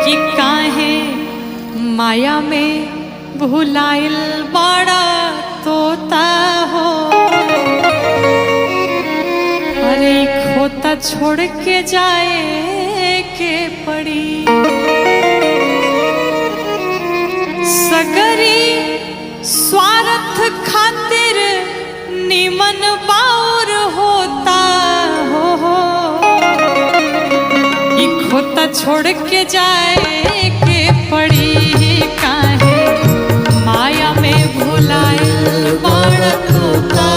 कि काहे माया में भुलाइल बड़ा तोता हो। अरे खोता छोड़ के जाए के पड़ी, सगरी स्वार्थ खातिर निमन बाउर होता हो। खोता छोड़ के जाए के पड़ी, काहे माया में भुलाइल बड़ा तोता